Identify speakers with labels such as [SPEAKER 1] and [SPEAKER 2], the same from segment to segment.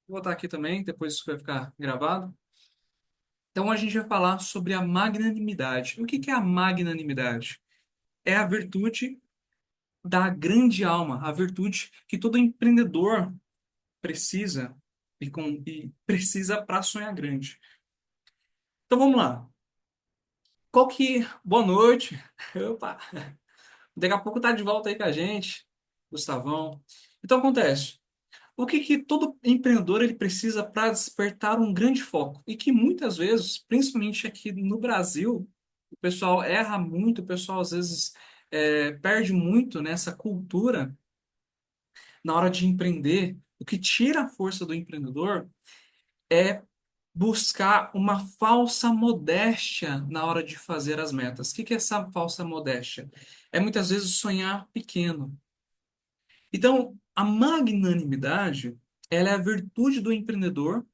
[SPEAKER 1] Vou botar aqui também, depois isso vai ficar gravado. Então a gente vai falar sobre a magnanimidade. O que que é a magnanimidade? É a virtude da grande alma, a virtude que todo empreendedor precisa e precisa para sonhar grande. Então vamos lá. Qual que... Boa noite. Opa. Daqui a pouco tá de volta aí com a gente, Gustavão. Então acontece. O que que todo empreendedor ele precisa para despertar um grande foco? E que muitas vezes, principalmente aqui no Brasil, o pessoal erra muito, o pessoal às vezes perde muito nessa cultura na hora de empreender. O que tira a força do empreendedor é buscar uma falsa modéstia na hora de fazer as metas. O que que é essa falsa modéstia? É muitas vezes sonhar pequeno. Então, a magnanimidade, ela é a virtude do empreendedor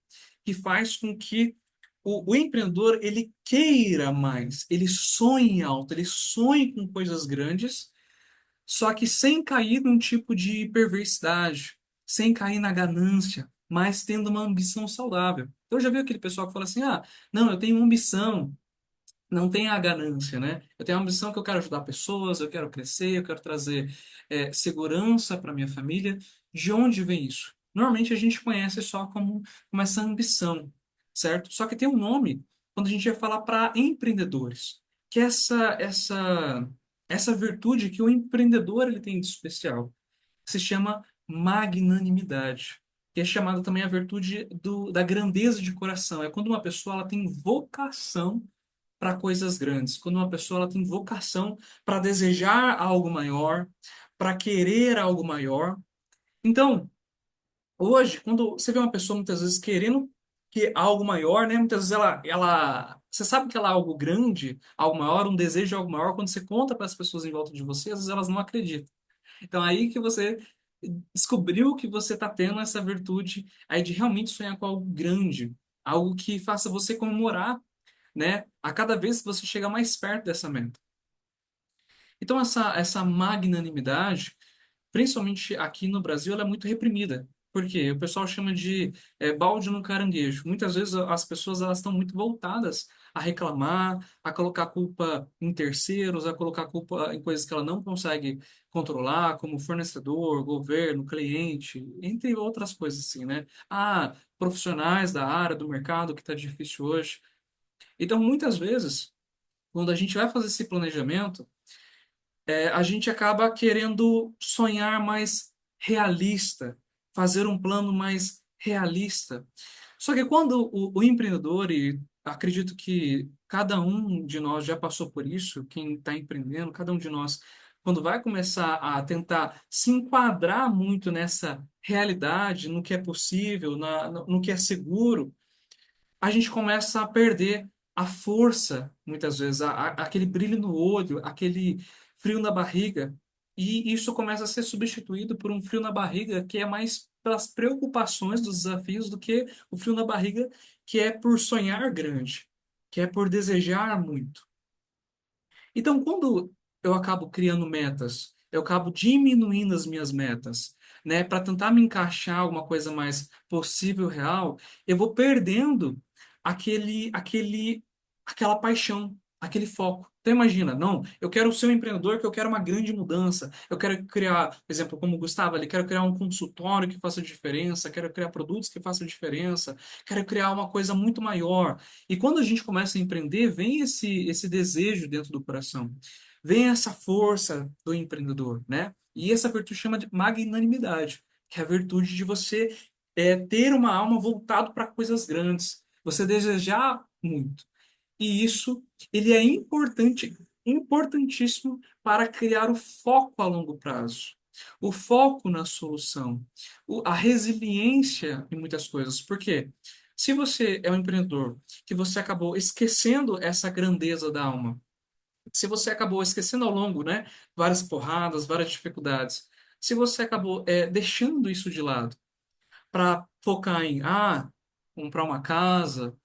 [SPEAKER 1] que faz com que o empreendedor ele queira mais, ele sonhe alto, ele sonhe com coisas grandes, só que sem cair num tipo de perversidade, sem cair na ganância, mas tendo uma ambição saudável. Então, já viu aquele pessoal que fala assim: ah, não, eu tenho uma ambição, não tem a ganância, né? Eu tenho a ambição que eu quero ajudar pessoas, eu quero crescer, eu quero trazer segurança para minha família. De onde vem isso? Normalmente a gente conhece só como essa ambição, certo? Só que tem um nome quando a gente vai falar para empreendedores, que é essa virtude que o empreendedor ele tem de especial, que se chama magnanimidade. Que é chamada também a virtude da grandeza de coração. É quando uma pessoa ela tem vocação para coisas grandes, quando uma pessoa ela tem vocação para desejar algo maior, para querer algo maior. Então, hoje, quando você vê uma pessoa muitas vezes querendo que algo maior, né? Muitas vezes você sabe que ela é algo grande, algo maior, um desejo de algo maior, quando você conta para as pessoas em volta de você, às vezes elas não acreditam. Então, aí que você descobriu que você está tendo essa virtude aí de realmente sonhar com algo grande, algo que faça você comemorar, né? A cada vez que você chega mais perto dessa meta. Então, essa magnanimidade, principalmente aqui no Brasil, ela é muito reprimida. Por quê? O pessoal chama de balde no caranguejo. Muitas vezes as pessoas elas estão muito voltadas a reclamar, a colocar culpa em terceiros, a colocar culpa em coisas que ela não consegue controlar, como fornecedor, governo, cliente, entre outras coisas assim, né? Ah, profissionais da área, do mercado que está difícil hoje. Então, muitas vezes, quando a gente vai fazer esse planejamento, a gente acaba querendo sonhar mais realista, fazer um plano mais realista. Só que quando o empreendedor, e acredito que cada um de nós já passou por isso, quem está empreendendo, cada um de nós, quando vai começar a tentar se enquadrar muito nessa realidade, no que é possível, no que é seguro, a gente começa a perder a força, muitas vezes, aquele brilho no olho, aquele frio na barriga. E isso começa a ser substituído por um frio na barriga que é mais pelas preocupações dos desafios do que o frio na barriga que é por sonhar grande, que é por desejar muito. Então, quando eu acabo criando metas, eu acabo diminuindo as minhas metas, né, para tentar me encaixar alguma coisa mais possível, real, eu vou perdendo aquela paixão, aquele foco. Então imagina, não, eu quero ser um empreendedor que eu quero uma grande mudança, eu quero criar, por exemplo, como o Gustavo ali, quero criar um consultório que faça diferença, quero criar produtos que façam diferença, quero criar uma coisa muito maior. E quando a gente começa a empreender, vem esse desejo dentro do coração, vem essa força do empreendedor, né? E essa virtude chama de magnanimidade, que é a virtude de você ter uma alma voltada para coisas grandes, você desejar muito. E isso, ele é importante, importantíssimo para criar o foco a longo prazo. O foco na solução, a resiliência em muitas coisas. Por quê? Se você é um empreendedor que você acabou esquecendo essa grandeza da alma, se você acabou esquecendo ao longo, né, várias porradas, várias dificuldades, se você acabou deixando isso de lado para focar em comprar uma casa,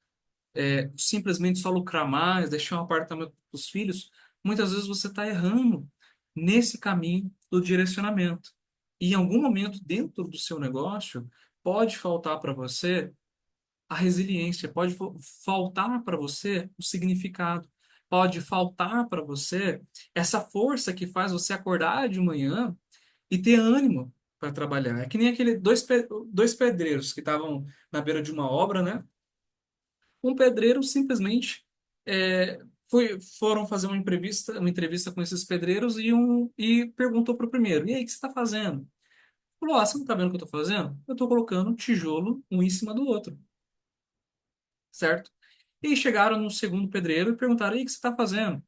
[SPEAKER 1] simplesmente só lucrar mais, deixar um apartamento para os filhos, muitas vezes você está errando nesse caminho do direcionamento. E em algum momento dentro do seu negócio, pode faltar para você a resiliência, pode faltar para você o significado, pode faltar para você essa força que faz você acordar de manhã e ter ânimo para trabalhar. É que nem aquele dois pedreiros que estavam na beira de uma obra, né? Um pedreiro simplesmente foram fazer uma entrevista com esses pedreiros e perguntou para o primeiro: E aí, o que você está fazendo? Falou: você não está vendo o que eu estou fazendo? Eu estou colocando tijolo um em cima do outro, certo? E chegaram no segundo pedreiro e perguntaram: E aí, o que você está fazendo?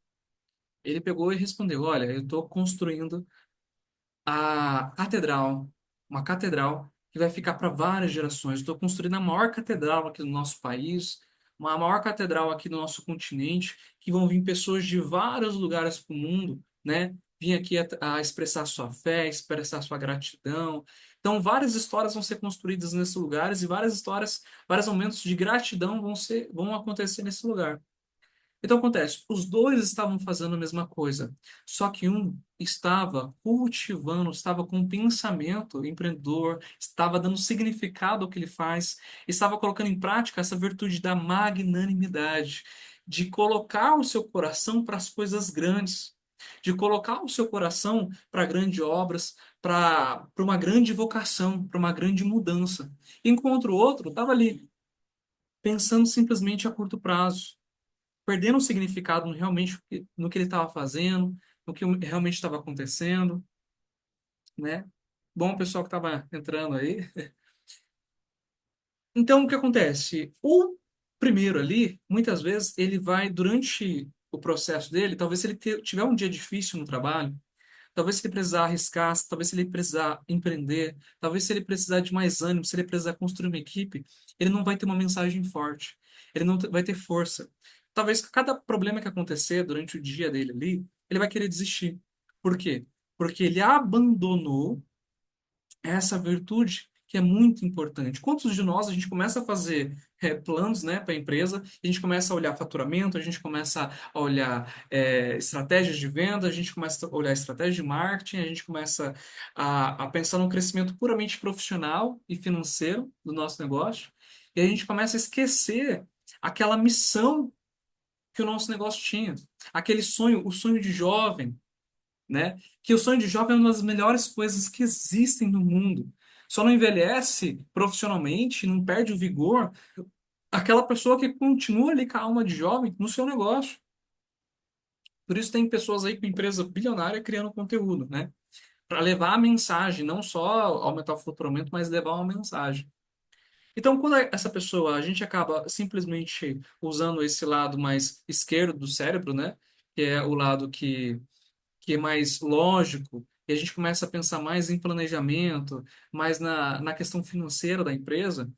[SPEAKER 1] Ele pegou e respondeu: Olha, eu estou construindo a catedral, uma catedral que vai ficar para várias gerações. Estou construindo a maior catedral aqui do nosso país, uma maior catedral aqui do nosso continente, que vão vir pessoas de vários lugares do mundo, né? Vir aqui a expressar sua fé, expressar sua gratidão. Então, várias histórias vão ser construídas nesses lugares e várias histórias, vários momentos de gratidão vão acontecer nesse lugar. Então acontece, os dois estavam fazendo a mesma coisa, só que um estava cultivando, estava com um pensamento empreendedor, estava dando significado ao que ele faz, estava colocando em prática essa virtude da magnanimidade, de colocar o seu coração para as coisas grandes, de colocar o seu coração para grandes obras, para uma grande vocação, para uma grande mudança. Enquanto o outro estava ali, pensando simplesmente a curto prazo, perdendo o significado no que ele estava fazendo, no que realmente estava acontecendo, né? Bom, pessoal que estava entrando aí. Então, o que acontece? O primeiro ali, muitas vezes, ele vai, durante o processo dele, talvez se ele tiver um dia difícil no trabalho, talvez se ele precisar arriscar, talvez se ele precisar empreender, talvez se ele precisar de mais ânimo, se ele precisar construir uma equipe, ele não vai ter uma mensagem forte, ele não vai ter força. Talvez cada problema que acontecer durante o dia dele ali, ele vai querer desistir. Por quê? Porque ele abandonou essa virtude que é muito importante. Quantos de nós a gente começa a fazer planos, né, para a empresa, a gente começa a olhar faturamento, a gente começa a olhar estratégias de venda, a gente começa a olhar estratégia de marketing, a gente começa a pensar num crescimento puramente profissional e financeiro do nosso negócio, e a gente começa a esquecer aquela missão que o nosso negócio tinha, aquele sonho, o sonho de jovem, né? Que o sonho de jovem é uma das melhores coisas que existem no mundo. Só não envelhece profissionalmente, não perde o vigor aquela pessoa que continua ali com a alma de jovem no seu negócio. Por isso tem pessoas aí com empresa bilionária criando conteúdo, né? Para levar a mensagem, não só aumentar o faturamento, mas levar uma mensagem. Então, quando essa pessoa, a gente acaba simplesmente usando esse lado mais esquerdo do cérebro, né? Que é o lado que é mais lógico, e a gente começa a pensar mais em planejamento, mais na questão financeira da empresa,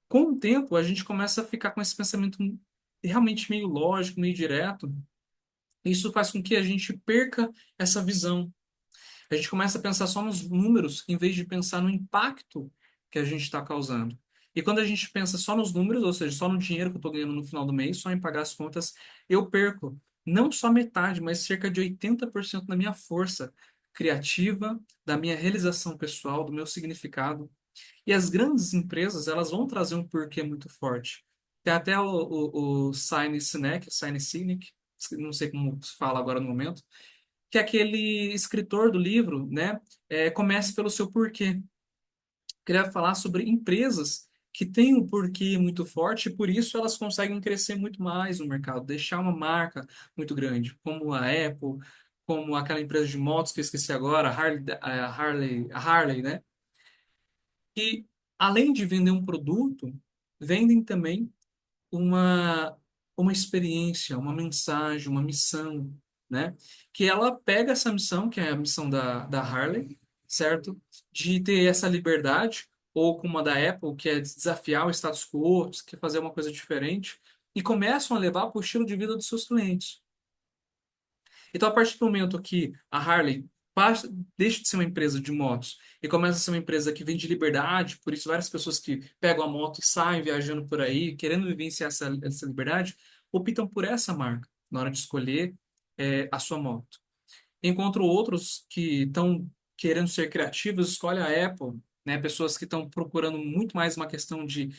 [SPEAKER 1] com o tempo a gente começa a ficar com esse pensamento realmente meio lógico, meio direto. E isso faz com que a gente perca essa visão. A gente começa a pensar só nos números, em vez de pensar no impacto que a gente está causando. E quando a gente pensa só nos números, ou seja, só no dinheiro que eu estou ganhando no final do mês, só em pagar as contas, eu perco não só metade, mas cerca de 80% da minha força criativa, da minha realização pessoal, do meu significado. E as grandes empresas, elas vão trazer um porquê muito forte. Tem até o Simon Sinek, não sei como se fala agora no momento, que é aquele escritor do livro, né, comece pelo seu porquê. Queria falar sobre empresas que têm um porquê muito forte e por isso elas conseguem crescer muito mais no mercado, deixar uma marca muito grande, como a Apple, como aquela empresa de motos que eu esqueci agora, a Harley, né? Que além de vender um produto, vendem também uma, uma experiência, uma mensagem, uma missão, né? Que ela pega essa missão, que é a missão da Harley, certo? De ter essa liberdade, ou como a da Apple, que é desafiar o status quo, que é fazer uma coisa diferente, e começam a levar para o estilo de vida dos seus clientes. Então, a partir do momento que a Harley deixa de ser uma empresa de motos e começa a ser uma empresa que vende liberdade, por isso várias pessoas que pegam a moto e saem viajando por aí, querendo vivenciar essa liberdade, optam por essa marca na hora de escolher a sua moto. Encontro outros que estão querendo ser criativas, escolhe a Apple, né? Pessoas que estão procurando muito mais uma questão de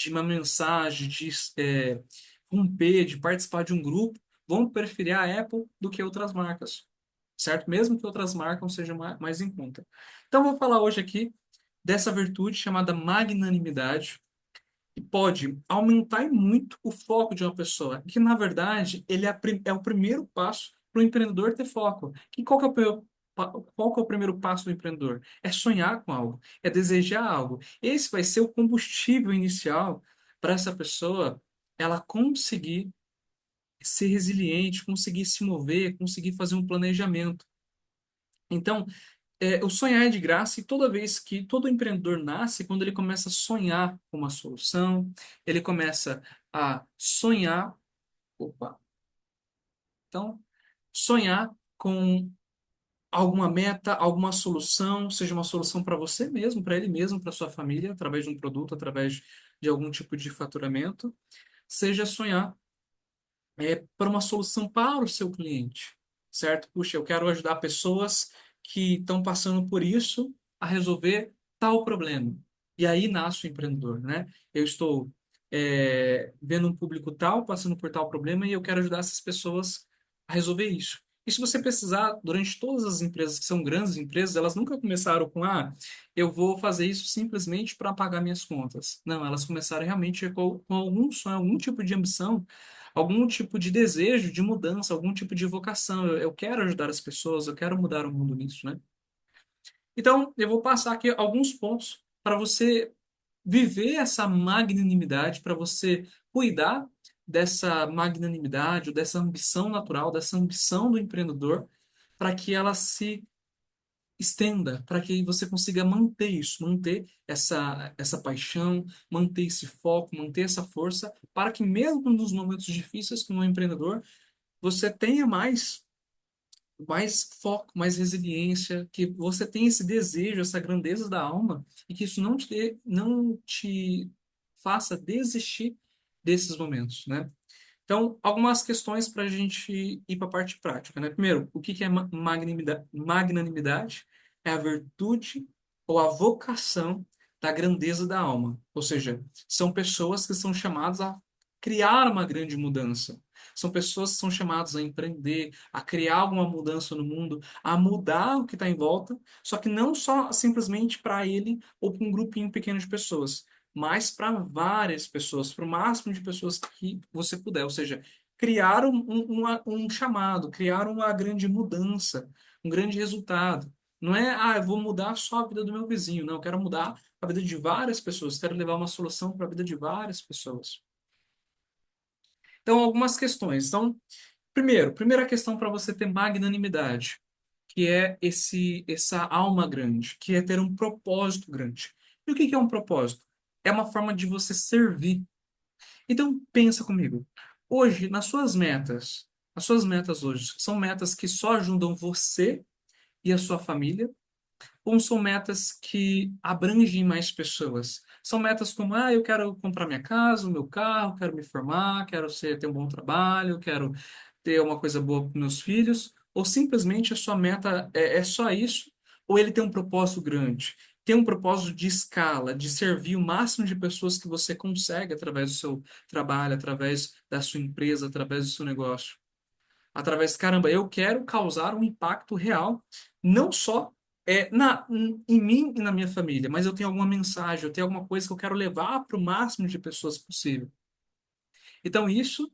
[SPEAKER 1] uma mensagem, de romper, de participar de um grupo, vão preferir a Apple do que outras marcas, certo? Mesmo que outras marcas sejam mais em conta. Então, vou falar hoje aqui dessa virtude chamada magnanimidade, que pode aumentar e muito o foco de uma pessoa, que na verdade ele é, é o primeiro passo para o empreendedor ter foco. Que qual que é o, qual que é o primeiro passo do empreendedor? É sonhar com algo, é desejar algo. Esse vai ser o combustível inicial para essa pessoa ela conseguir ser resiliente, conseguir se mover, conseguir fazer um planejamento. Então, o sonhar é de graça e toda vez que todo empreendedor nasce, quando ele começa a sonhar com uma solução, ele começa a sonhar, opa, então, sonhar com alguma meta, alguma solução, seja uma solução para você mesmo, para ele mesmo, para sua família, através de um produto, através de algum tipo de faturamento, seja sonhar para uma solução para o seu cliente, certo? Puxa, eu quero ajudar pessoas que estão passando por isso a resolver tal problema. E aí nasce o empreendedor, né? Eu estou vendo um público tal, passando por tal problema, e eu quero ajudar essas pessoas a resolver isso. E se você precisar, durante todas as empresas que são grandes empresas, elas nunca começaram com, eu vou fazer isso simplesmente para pagar minhas contas. Não, elas começaram realmente com algum sonho, algum tipo de ambição, algum tipo de desejo de mudança, algum tipo de vocação. Eu quero ajudar as pessoas, eu quero mudar o mundo nisso, né? Então, eu vou passar aqui alguns pontos para você viver essa magnanimidade, para você cuidar dessa magnanimidade, ou dessa ambição natural, dessa ambição do empreendedor, para que ela se estenda, para que você consiga manter isso, manter essa paixão, manter esse foco, manter essa força, para que mesmo nos momentos difíceis como um empreendedor, você tenha mais foco, mais resiliência, que você tenha esse desejo, essa grandeza da alma, e que isso não te faça desistir desses momentos, né? Então, algumas questões para a gente ir para a parte prática, né? Primeiro, o que que é magnanimidade? Magnanimidade é a virtude ou a vocação da grandeza da alma. Ou seja, são pessoas que são chamadas a criar uma grande mudança. São pessoas que são chamadas a empreender, a criar alguma mudança no mundo, a mudar o que está em volta, só que não só simplesmente para ele ou para um grupinho pequeno de pessoas, mas para várias pessoas, para o máximo de pessoas que você puder. Ou seja, criar um chamado, criar uma grande mudança, um grande resultado. Não é, eu vou mudar só a vida do meu vizinho. Não, eu quero mudar a vida de várias pessoas, quero levar uma solução para a vida de várias pessoas. Então, algumas questões. Então, primeira questão para você ter magnanimidade, que é essa alma grande, que é ter um propósito grande. E o que que é um propósito? É uma forma de você servir. Então, pensa comigo. Hoje, nas suas metas, as suas metas hoje são metas que só ajudam você e a sua família, ou são metas que abrangem mais pessoas? São metas como, eu quero comprar minha casa, o meu carro, quero me formar, quero ter um bom trabalho, quero ter uma coisa boa para meus filhos, ou simplesmente a sua meta é só isso, ou ele tem um propósito grande, tem um propósito de escala, de servir o máximo de pessoas que você consegue através do seu trabalho, através da sua empresa, através do seu negócio. Através, caramba, eu quero causar um impacto real, não só em mim e na minha família, mas eu tenho alguma mensagem, eu tenho alguma coisa que eu quero levar para o máximo de pessoas possível. Então, isso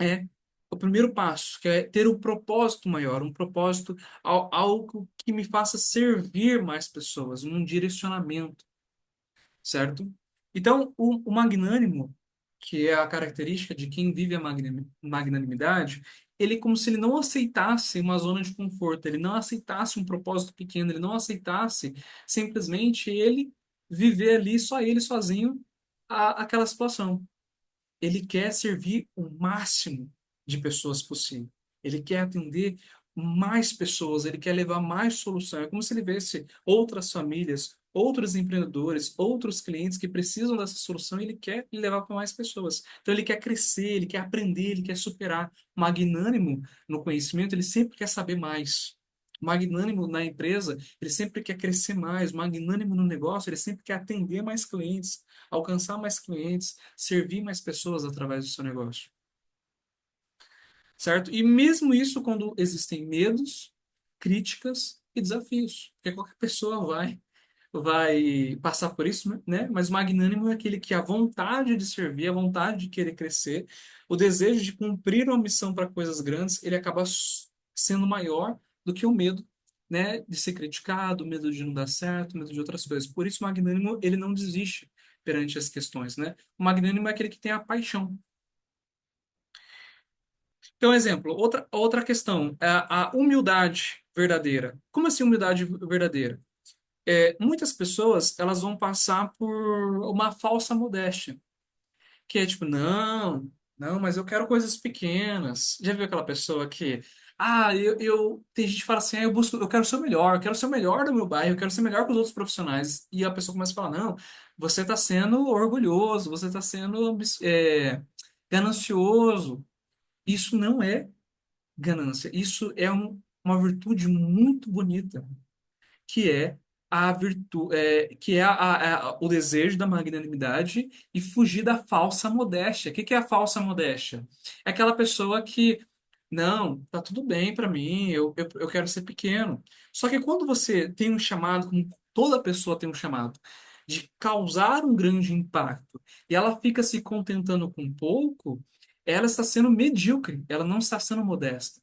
[SPEAKER 1] é o primeiro passo, que é ter um propósito maior, um propósito, algo que me faça servir mais pessoas, um direcionamento, certo? Então, o magnânimo, que é a característica de quem vive a magnanimidade, ele é como se ele não aceitasse uma zona de conforto, ele não aceitasse um propósito pequeno, ele não aceitasse simplesmente ele viver ali, só ele sozinho, aquela situação. Ele quer servir o máximo de pessoas possível. Ele quer atender mais pessoas, ele quer levar mais solução. É como se ele visse outras famílias, outros empreendedores, outros clientes que precisam dessa solução e ele quer levar para mais pessoas. Então ele quer crescer, ele quer aprender, ele quer superar. Magnânimo no conhecimento, ele sempre quer saber mais. Magnânimo na empresa, ele sempre quer crescer mais. Magnânimo no negócio, ele sempre quer atender mais clientes, alcançar mais clientes, servir mais pessoas através do seu negócio, certo? E mesmo isso quando existem medos, críticas e desafios, porque qualquer pessoa vai passar por isso, né? Mas o magnânimo é aquele que a vontade de servir, a vontade de querer crescer, o desejo de cumprir uma missão para coisas grandes, ele acaba sendo maior do que o medo, né? De ser criticado, o medo de não dar certo, o medo de outras coisas. Por isso, o magnânimo, ele não desiste perante as questões, né? O magnânimo é aquele que tem a paixão. Então, exemplo, outra questão, a humildade verdadeira. Como assim humildade verdadeira? Muitas pessoas elas vão passar por uma falsa modéstia, que é tipo, não, não, mas eu quero coisas pequenas. Já viu aquela pessoa que, tem gente que fala assim, eu quero ser o melhor, eu quero ser o melhor do meu bairro, eu quero ser melhor que os outros profissionais. E a pessoa começa a falar, não, você está sendo orgulhoso, você está sendo ganancioso. Isso não é ganância, isso é uma virtude muito bonita que é a virtude, que é o desejo da magnanimidade e fugir da falsa modéstia. O que que é a falsa modéstia? É aquela pessoa que, não, tá tudo bem para mim, eu quero ser pequeno. Só que quando você tem um chamado, como toda pessoa tem um chamado, de causar um grande impacto, e ela fica se contentando com pouco, ela está sendo medíocre, ela não está sendo modesta.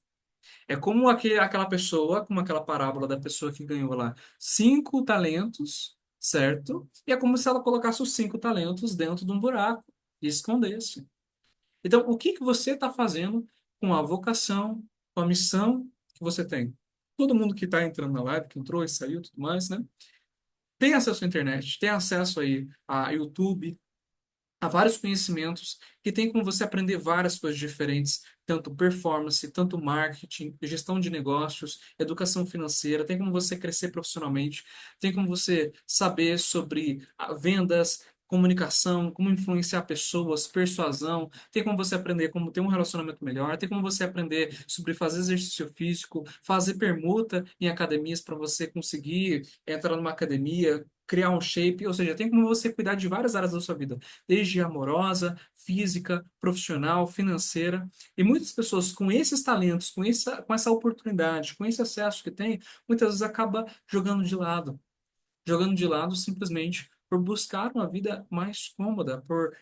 [SPEAKER 1] É como aquela pessoa, como aquela parábola da pessoa que ganhou lá 5 talentos, certo? E é como se ela colocasse os 5 talentos dentro de um buraco e escondesse. Então, o que que você está fazendo com a vocação, com a missão que você tem? Todo mundo que está entrando na live, que entrou e saiu, tudo mais, né? Tem acesso à internet, tem acesso aí a YouTube, há vários conhecimentos que tem como você aprender várias coisas diferentes, tanto performance, tanto marketing, gestão de negócios, educação financeira, tem como você crescer profissionalmente, tem como você saber sobre vendas, comunicação, como influenciar pessoas, persuasão, tem como você aprender como ter um relacionamento melhor, tem como você aprender sobre fazer exercício físico, fazer permuta em academias para você conseguir entrar numa academia, criar um shape, ou seja, tem como você cuidar de várias áreas da sua vida desde amorosa, física, profissional, financeira. E muitas pessoas com esses talentos, com essa oportunidade, com esse acesso que tem, muitas vezes acaba jogando de lado simplesmente por buscar uma vida mais cômoda, por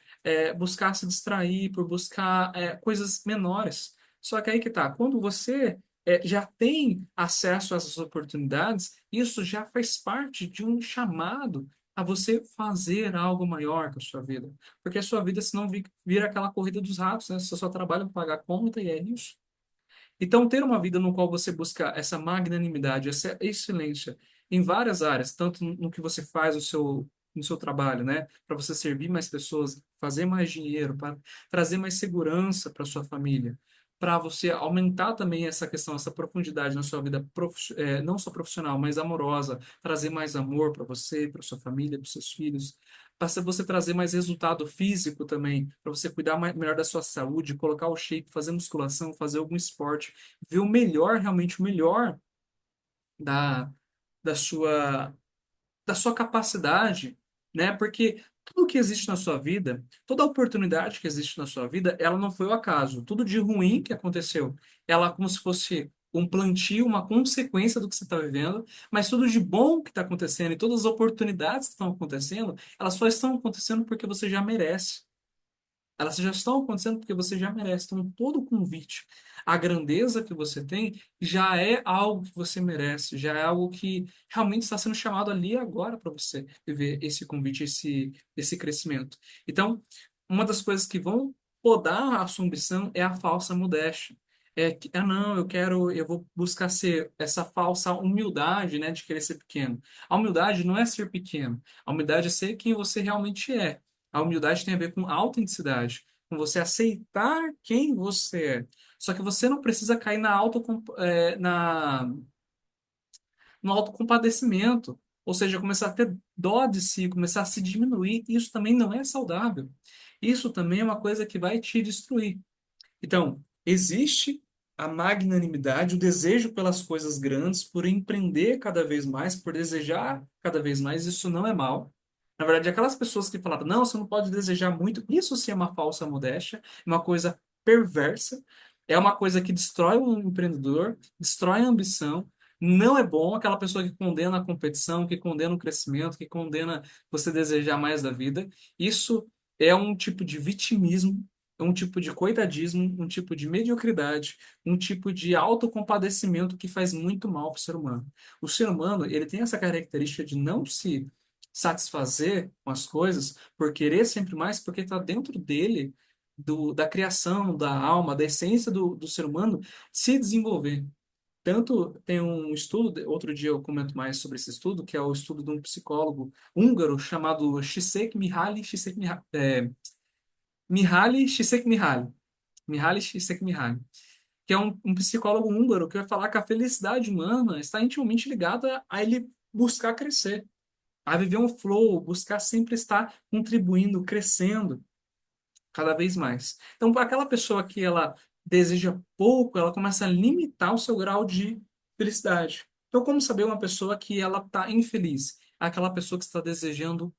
[SPEAKER 1] buscar se distrair, por buscar coisas menores. Só que aí que tá, quando você já tem acesso a essas oportunidades, isso já faz parte de um chamado a você fazer algo maior com a sua vida. Porque a sua vida, senão, vira aquela corrida dos ratos, né? Você só trabalha para pagar conta e é isso. Então, ter uma vida no qual você busca essa magnanimidade, essa excelência em várias áreas, tanto no que você faz no seu trabalho, né, para você servir mais pessoas, fazer mais dinheiro, para trazer mais segurança para sua família, para você aumentar também essa questão, essa profundidade na sua vida, não só profissional, mas amorosa, trazer mais amor para você, para sua família, para seus filhos, para você trazer mais resultado físico também, para você cuidar melhor da sua saúde, colocar o shape, fazer musculação, fazer algum esporte, ver o melhor, realmente o melhor da, da sua, da sua capacidade, né? Porque tudo que existe na sua vida, toda oportunidade que existe na sua vida, ela não foi o acaso. Tudo de ruim que aconteceu, ela como se fosse um plantio, uma consequência do que você está vivendo, mas tudo de bom que está acontecendo e todas as oportunidades que estão acontecendo, elas só estão acontecendo porque você já merece. Elas já estão acontecendo porque você já merece. Então, todo convite, a grandeza que você tem, já é algo que você merece, já é algo que realmente está sendo chamado ali agora para você viver esse convite, esse crescimento. Então, uma das coisas que vão podar a sua ambição é a falsa modéstia. Não, eu vou buscar ser essa falsa humildade, né, de querer ser pequeno. A humildade não é ser pequeno. A humildade é ser quem você realmente é. A humildade tem a ver com autenticidade, com você aceitar quem você é. Só que você não precisa cair no autocompadecimento, ou seja, começar a ter dó de si, começar a se diminuir. Isso também não é saudável. Isso também é uma coisa que vai te destruir. Então, existe a magnanimidade, o desejo pelas coisas grandes, por empreender cada vez mais, por desejar cada vez mais, isso não é mal. Na verdade, aquelas pessoas que falavam, não, você não pode desejar muito, isso sim é uma falsa modéstia, é uma coisa perversa, é uma coisa que destrói o empreendedor, destrói a ambição, não é bom aquela pessoa que condena a competição, que condena o crescimento, que condena você desejar mais da vida. Isso é um tipo de vitimismo, é um tipo de coitadismo, um tipo de mediocridade, um tipo de autocompadecimento que faz muito mal para o ser humano. O ser humano, ele tem essa característica de não se satisfazer com as coisas por querer sempre mais, porque está dentro dele, da criação, da alma, da essência do ser humano, se desenvolver. Tanto tem um estudo, outro dia eu comento mais sobre esse estudo, que é o estudo de um psicólogo húngaro chamado Mihaly Csikszentmihalyi. Mihaly Csikszentmihalyi, que é um psicólogo húngaro que vai falar que a felicidade humana está intimamente ligada a ele buscar crescer, a viver um flow, buscar sempre estar contribuindo, crescendo cada vez mais. Então, para aquela pessoa que ela deseja pouco, ela começa a limitar o seu grau de felicidade. Então, como saber uma pessoa que ela está infeliz? Aquela pessoa que está desejando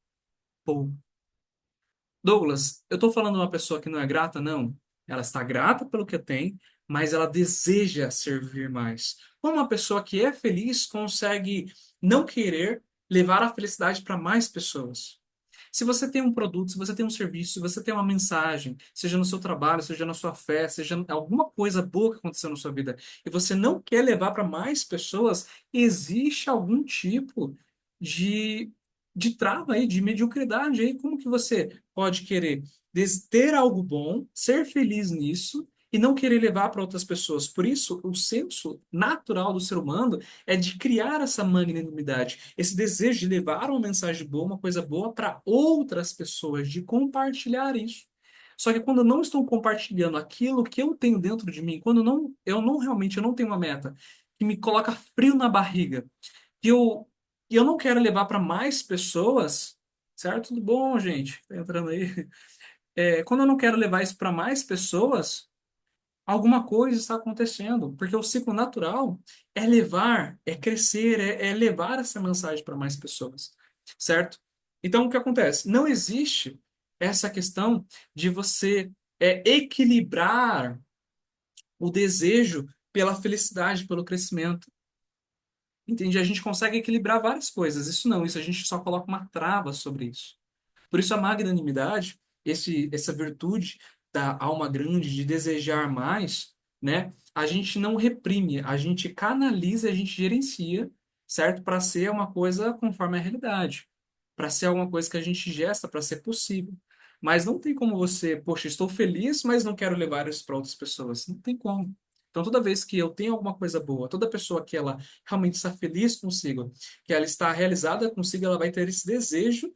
[SPEAKER 1] pouco. Douglas, eu estou falando de uma pessoa que não é grata? Não. Ela está grata pelo que tem, mas ela deseja servir mais. Como uma pessoa que é feliz consegue não querer levar a felicidade para mais pessoas? Se você tem um produto, se você tem um serviço, se você tem uma mensagem, seja no seu trabalho, seja na sua fé, seja alguma coisa boa que aconteceu na sua vida, e você não quer levar para mais pessoas, existe algum tipo de, de trava aí, de mediocridade aí. Como que você pode querer ter algo bom, ser feliz nisso, e não querer levar para outras pessoas? Por isso, o senso natural do ser humano é de criar essa magnanimidade, esse desejo de levar uma mensagem boa, uma coisa boa para outras pessoas, de compartilhar isso. Só que quando eu não estou compartilhando aquilo que eu tenho dentro de mim, quando eu não tenho uma meta que me coloca frio na barriga, que eu não quero levar para mais pessoas, certo? Tudo bom, gente? Tá entrando aí. Quando eu não quero levar isso para mais pessoas, alguma coisa está acontecendo, porque o ciclo natural é levar, é crescer, é levar essa mensagem para mais pessoas, certo? Então, o que acontece? Não existe essa questão de você equilibrar o desejo pela felicidade, pelo crescimento. Entende? A gente consegue equilibrar várias coisas. Isso não, isso a gente só coloca uma trava sobre isso. Por isso a magnanimidade, essa virtude da alma grande de desejar mais, né? A gente não reprime, a gente canaliza, a gente gerencia, certo? Para ser uma coisa conforme a realidade, para ser alguma coisa que a gente gesta para ser possível. Mas não tem como você, poxa, estou feliz, mas não quero levar isso para outras pessoas. Não tem como. Então, toda vez que eu tenho alguma coisa boa, toda pessoa que ela realmente está feliz consigo, que ela está realizada consigo, ela vai ter esse desejo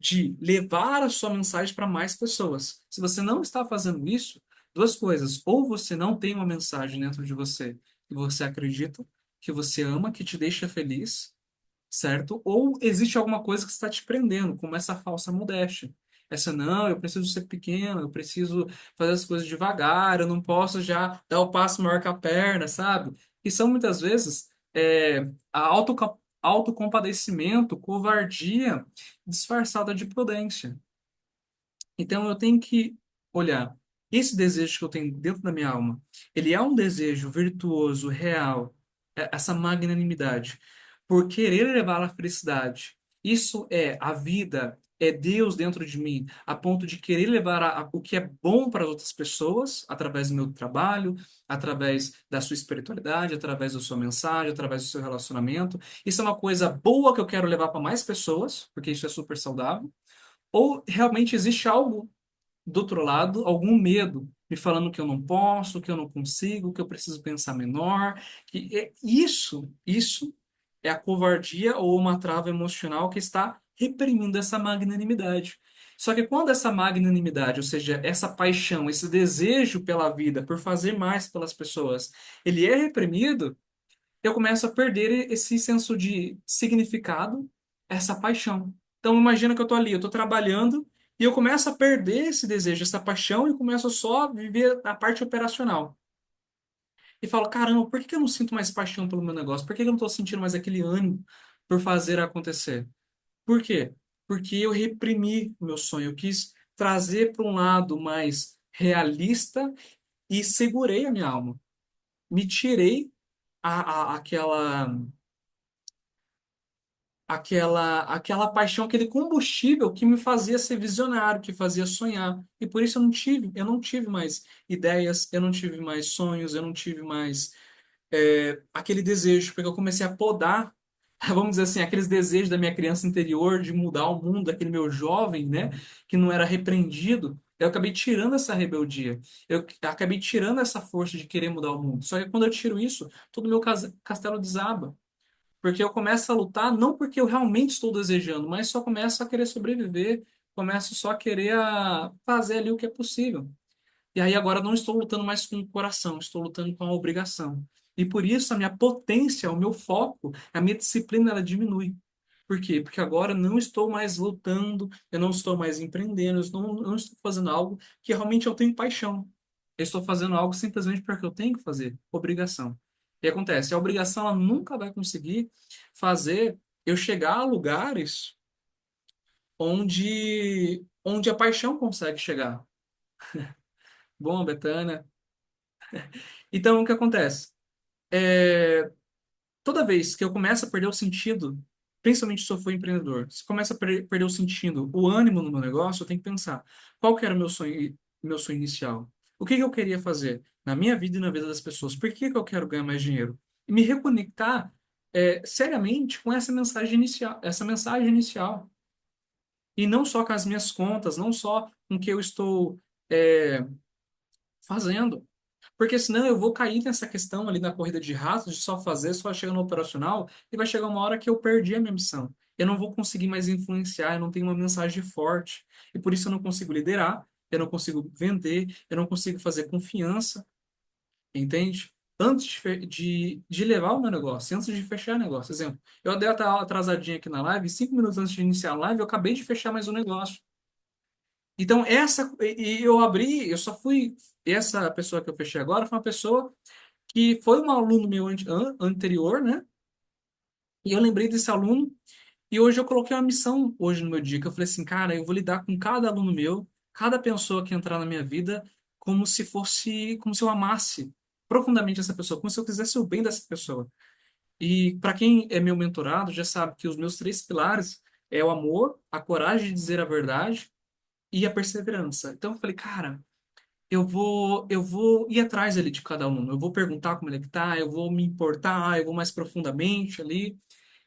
[SPEAKER 1] de levar a sua mensagem para mais pessoas. Se você não está fazendo isso, duas coisas: ou você não tem uma mensagem dentro de você que você acredita, que você ama, que te deixa feliz, certo? Ou existe alguma coisa que está te prendendo, como essa falsa modéstia. Essa, não, eu preciso ser pequeno, eu preciso fazer as coisas devagar, eu não posso já dar o passo maior que a perna, sabe? E são muitas vezes a autocompadecimento, covardia disfarçada de prudência. Então eu tenho que olhar, esse desejo que eu tenho dentro da minha alma, ele é um desejo virtuoso, real, essa magnanimidade, por querer levar à felicidade. Isso é a vida, é Deus dentro de mim, a ponto de querer levar o que é bom para as outras pessoas, através do meu trabalho, através da sua espiritualidade, através da sua mensagem, através do seu relacionamento. Isso é uma coisa boa que eu quero levar para mais pessoas, porque isso é super saudável. Ou realmente existe algo do outro lado, algum medo, me falando que eu não posso, que eu não consigo, que eu preciso pensar menor, isso é a covardia ou uma trava emocional que está reprimindo essa magnanimidade. Só que quando essa magnanimidade, ou seja, essa paixão, esse desejo pela vida, por fazer mais pelas pessoas, ele é reprimido, eu começo a perder esse senso de significado, essa paixão. Então, imagina que eu estou ali, eu estou trabalhando e eu começo a perder esse desejo, essa paixão e começo só a viver a parte operacional. e falo, caramba, por que que eu não sinto mais paixão pelo meu negócio? Por que que eu não estou sentindo mais aquele ânimo por fazer acontecer? Por quê? Porque eu reprimi o meu sonho, eu quis trazer para um lado mais realista e segurei a minha alma. Me tirei aquela paixão, aquele combustível que me fazia ser visionário, que fazia sonhar. E por isso eu não tive mais ideias, eu não tive mais sonhos, eu não tive mais aquele desejo, porque eu comecei a podar, vamos dizer assim, aqueles desejos da minha criança interior de mudar o mundo, daquele meu jovem, né, que não era repreendido. Eu acabei tirando essa rebeldia, eu acabei tirando essa força de querer mudar o mundo. Só que quando eu tiro isso, todo o meu castelo desaba. Porque eu começo a lutar não porque eu realmente estou desejando, mas só começo a querer sobreviver, começo só a querer fazer ali o que é possível. E aí agora eu não estou lutando mais com o coração, estou lutando com a obrigação. E por isso a minha potência, o meu foco, a minha disciplina, ela diminui. Por quê? Porque agora eu não estou mais lutando, eu não estou mais empreendendo, eu não estou fazendo algo que realmente eu tenho paixão. Eu estou fazendo algo simplesmente porque eu tenho que fazer, obrigação. E acontece, a obrigação ela nunca vai conseguir fazer eu chegar a lugares onde a paixão consegue chegar. Bom, Betânia. Então, o que acontece? É, toda vez que eu começo a perder o sentido, principalmente se eu for empreendedor, se começa a perder o sentido, o ânimo no meu negócio, eu tenho que pensar qual que era o meu sonho inicial. O que que eu queria fazer na minha vida e na vida das pessoas? Por que que eu quero ganhar mais dinheiro? E me reconectar seriamente com essa mensagem inicial. E não só com as minhas contas, não só com o que eu estou é, fazendo. Porque senão eu vou cair nessa questão ali na corrida de ratos, de só fazer, só chegar no operacional, e vai chegar uma hora que eu perdi a minha missão. Eu não vou conseguir mais influenciar, eu não tenho uma mensagem forte. E por isso eu não consigo liderar, eu não consigo vender, eu não consigo fazer confiança, entende? Antes de levar o meu negócio, antes de fechar o negócio. Exemplo, eu dei estar atrasadinho aqui na live, 5 minutos antes de iniciar a live, eu acabei de fechar mais um negócio. Então, e eu abri, eu só fui, essa pessoa que eu fechei agora foi uma pessoa que foi um aluno meu anterior, né? E eu lembrei desse aluno e hoje eu coloquei uma missão hoje no meu dia, que eu falei assim, cara, eu vou lidar com cada aluno meu, cada pessoa que entrar na minha vida, como se eu amasse profundamente essa pessoa, como se eu quisesse o bem dessa pessoa. E para quem é meu mentorado, já sabe que os meus três pilares é o amor, a coragem de dizer a verdade e a perseverança. Então eu falei, cara, eu vou ir atrás ali de cada aluno, eu vou perguntar como ele é que tá, eu vou me importar, eu vou mais profundamente ali.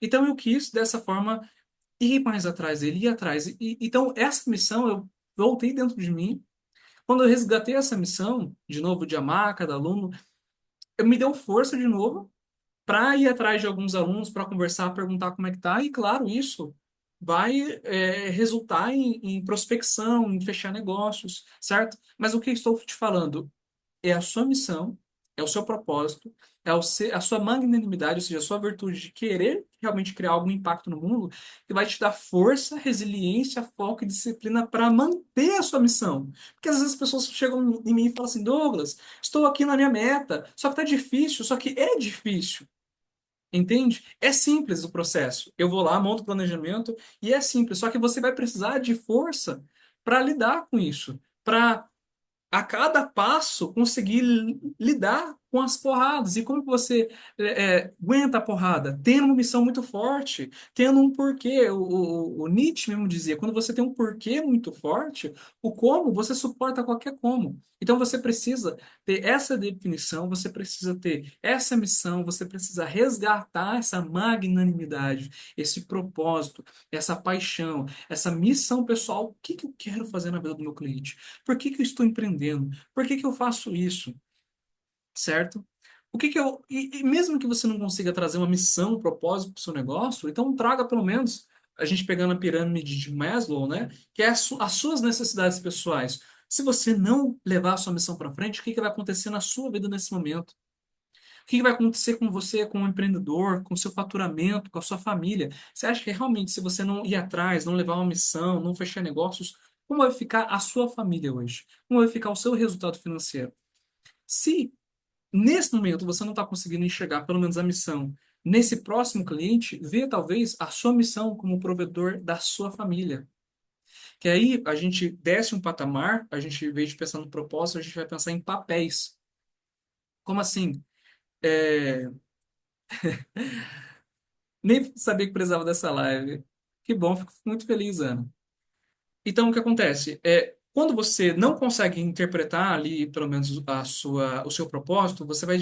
[SPEAKER 1] Então eu quis, dessa forma, ir mais atrás dele, ir atrás. Então essa missão eu voltei dentro de mim. Quando eu resgatei essa missão, de novo, de amar cada aluno, eu me deu força de novo para ir atrás de alguns alunos, para conversar, perguntar como é que tá. E claro, isso vai resultar em prospecção, em fechar negócios, certo? Mas o que eu estou te falando? É a sua missão, é o seu propósito, a sua magnanimidade, ou seja, a sua virtude de querer realmente criar algum impacto no mundo, que vai te dar força, resiliência, foco e disciplina para manter a sua missão. Porque às vezes as pessoas chegam em mim e falam assim, Douglas, estou aqui na minha meta, só que tá difícil, só que é difícil. Entende? É simples o processo. Eu vou lá, monto o planejamento e é simples. Só que você vai precisar de força para lidar com isso, para a cada passo conseguir lidar com as porradas. E como que você aguenta a porrada? Tendo uma missão muito forte, tendo um porquê. O Nietzsche mesmo dizia, quando você tem um porquê muito forte, o como você suporta qualquer como. Então você precisa ter essa definição, você precisa ter essa missão, você precisa resgatar essa magnanimidade, esse propósito, essa paixão, essa missão pessoal. O que que eu quero fazer na vida do meu cliente? Por que que eu estou empreendendo? Por que que eu faço isso? Certo? O que que eu e mesmo que você não consiga trazer uma missão, um propósito para o seu negócio, então traga pelo menos a gente pegando a pirâmide de Maslow, né? Que é as suas necessidades pessoais. Se você não levar a sua missão para frente, o que que vai acontecer na sua vida nesse momento? O que que vai acontecer com você, como empreendedor, com o seu faturamento, com a sua família? Você acha que realmente, se você não ir atrás, não levar uma missão, não fechar negócios, como vai ficar a sua família hoje? Como vai ficar o seu resultado financeiro? Se nesse momento você não está conseguindo enxergar pelo menos a missão nesse próximo cliente, vê talvez a sua missão como provedor da sua família. Que aí a gente desce um patamar, a gente, em vez de pensar no propósito, a gente vai pensar em papéis. Como assim? É, nem sabia que precisava dessa live. Que bom, fico muito feliz, Ana. Então, o que acontece? Quando você não consegue interpretar ali, pelo menos, o seu propósito, você vai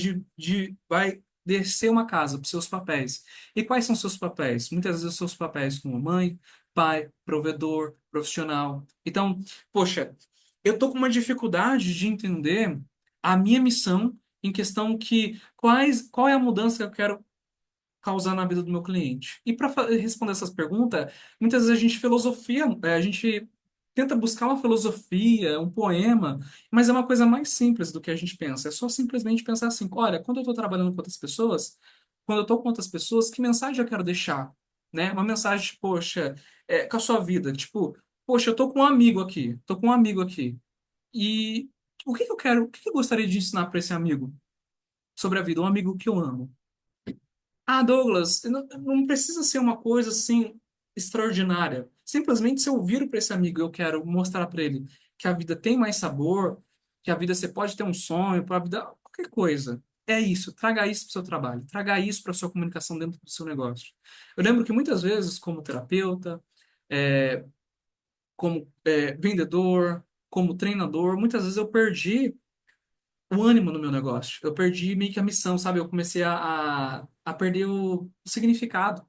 [SPEAKER 1] descer uma casa para os seus papéis. E quais são os seus papéis? Muitas vezes, os seus papéis como mãe, pai, provedor, profissional. Então, poxa, eu tô com uma dificuldade de entender a minha missão em questão qual é a mudança que eu quero causar na vida do meu cliente? E para responder essas perguntas, muitas vezes a gente a gente tenta buscar uma filosofia, um poema, mas é uma coisa mais simples do que a gente pensa. É só simplesmente pensar assim, olha, quando eu estou trabalhando com outras pessoas, quando eu estou com outras pessoas, que mensagem eu quero deixar? Né? Uma mensagem, tipo, poxa, com a sua vida, tipo, poxa, eu tô com um amigo aqui, tô com um amigo aqui. E o que que eu quero, o que que eu gostaria de ensinar para esse amigo sobre a vida, um amigo que eu amo? Ah, Douglas, não precisa ser uma coisa assim extraordinária. Simplesmente se eu viro para esse amigo, eu quero mostrar para ele que a vida tem mais sabor, que a vida você pode ter um sonho, para a vida qualquer coisa. É isso, traga isso para o seu trabalho, traga isso para a sua comunicação dentro do seu negócio. Eu lembro que muitas vezes, como terapeuta, é, como vendedor, como treinador, muitas vezes eu perdi o ânimo no meu negócio. Eu perdi meio que a missão, sabe? Eu comecei a perder o significado.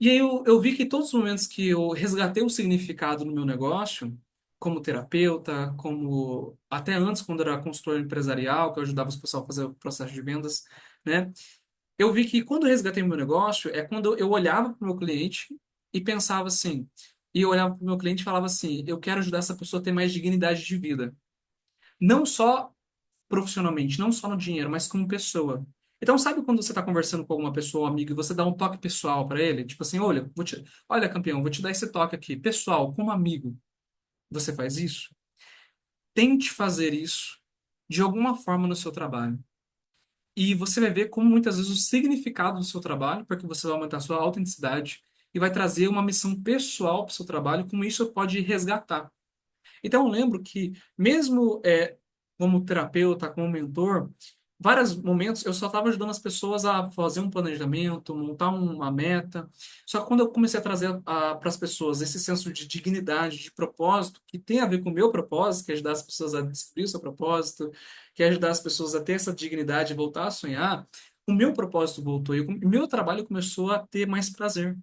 [SPEAKER 1] E aí eu vi que todos os momentos que eu resgatei o significado no meu negócio, como terapeuta, como até antes, quando eu era consultor empresarial, que eu ajudava os pessoal a fazer o processo de vendas, né? Eu vi que quando eu resgatei o meu negócio, é quando eu olhava para o meu cliente e pensava assim, e eu olhava para o meu cliente e falava assim, eu quero ajudar essa pessoa a ter mais dignidade de vida. Não só profissionalmente, não só no dinheiro, mas como pessoa. Então, sabe quando você está conversando com alguma pessoa, um amigo, e você dá um toque pessoal para ele? Tipo assim, olha, campeão, vou te dar esse toque aqui, pessoal, como amigo. Você faz isso? Tente fazer isso de alguma forma no seu trabalho. E você vai ver como muitas vezes o significado do seu trabalho, porque você vai aumentar a sua autenticidade e vai trazer uma missão pessoal para o seu trabalho, como isso pode resgatar. Então, eu lembro que, mesmo como terapeuta, como mentor, vários momentos eu só estava ajudando as pessoas a fazer um planejamento, montar uma meta. Só que quando eu comecei a trazer para as pessoas esse senso de dignidade, de propósito, que tem a ver com o meu propósito, que é ajudar as pessoas a descobrir o seu propósito, que é ajudar as pessoas a ter essa dignidade e voltar a sonhar, o meu propósito voltou e o meu trabalho começou a ter mais prazer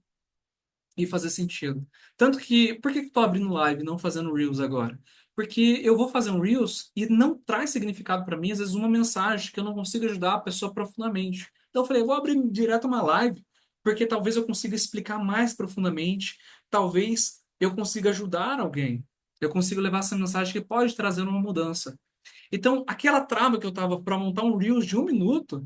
[SPEAKER 1] e fazer sentido. Tanto que, por que que eu tô abrindo live e não fazendo Reels agora? Porque eu vou fazer um Reels e não traz significado para mim, às vezes, uma mensagem que eu não consigo ajudar a pessoa profundamente. Então eu falei, eu vou abrir direto uma live, porque talvez eu consiga explicar mais profundamente, talvez eu consiga ajudar alguém. Eu consigo levar essa mensagem que pode trazer uma mudança. Então, aquela trava que eu tava para montar um Reels de 1 minuto,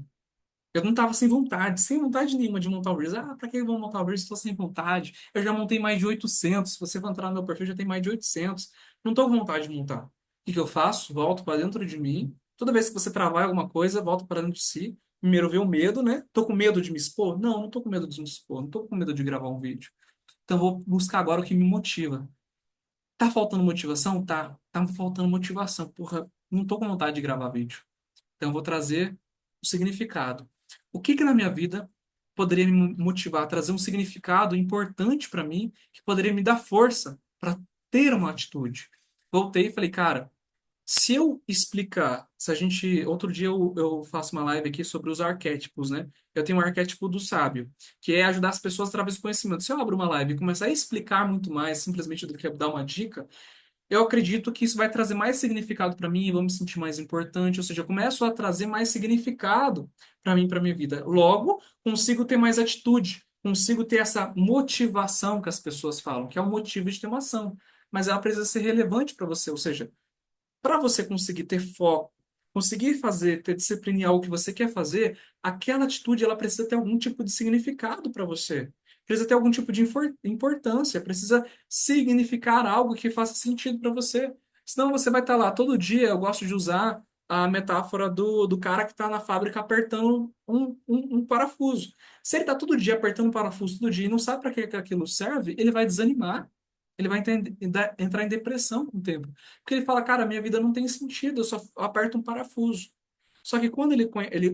[SPEAKER 1] eu não tava sem vontade nenhuma de montar o Reels. Ah, pra que eu vou montar o Reels? Estou sem vontade. Eu já montei mais de 800. Se você for entrar no meu perfil, já tem mais de 800. Não tô com vontade de montar. O que que eu faço? Volto para dentro de mim. Toda vez que você travar alguma coisa, volto para dentro de si. Primeiro ver o medo, né? Tô com medo de me expor? Não, não tô com medo de me expor. Não tô com medo de gravar um vídeo. Então, eu vou buscar agora o que me motiva. Tá faltando motivação? Tá. Tá faltando motivação. Porra, não tô com vontade de gravar vídeo. Então, eu vou trazer o significado. O que que na minha vida poderia me motivar, trazer um significado importante para mim, que poderia me dar força para ter uma atitude? Voltei e falei, cara, se eu explicar, se a gente. Outro dia eu faço uma live aqui sobre os arquétipos, né? Eu tenho um arquétipo do sábio, que é ajudar as pessoas através do conhecimento. Se eu abro uma live e começar a explicar muito mais, simplesmente do que dar uma dica, eu acredito que isso vai trazer mais significado para mim, eu vou me sentir mais importante, ou seja, eu começo a trazer mais significado para mim, para minha vida. Logo, consigo ter mais atitude, consigo ter essa motivação que as pessoas falam, que é o motivo de ter uma ação, mas ela precisa ser relevante para você, ou seja, para você conseguir ter foco, conseguir fazer, ter disciplina em algo que você quer fazer, aquela atitude ela precisa ter algum tipo de significado para você. Precisa ter algum tipo de importância, precisa significar algo que faça sentido para você. Senão você vai estar lá todo dia. Eu gosto de usar. a metáfora do cara que está na fábrica apertando um parafuso. Se ele está todo dia apertando um parafuso todo dia e não sabe para que aquilo serve, ele vai desanimar. Ele vai entrar em depressão com o tempo. Porque ele fala, cara, minha vida não tem sentido, eu só aperto um parafuso. Só que quando ele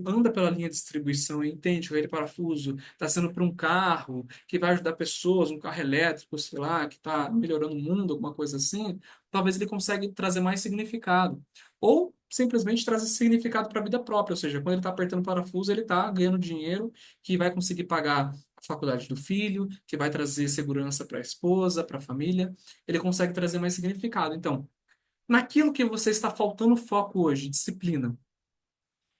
[SPEAKER 1] anda pela linha de distribuição e entende que aquele parafuso está sendo para um carro que vai ajudar pessoas, um carro elétrico, sei lá, que está melhorando o mundo, alguma coisa assim, talvez ele consiga trazer mais significado. Ou simplesmente trazer significado para a vida própria, ou seja, quando ele está apertando o parafuso, ele está ganhando dinheiro que vai conseguir pagar a faculdade do filho, que vai trazer segurança para a esposa, para a família, ele consegue trazer mais significado. Então, naquilo que você está faltando foco hoje, disciplina,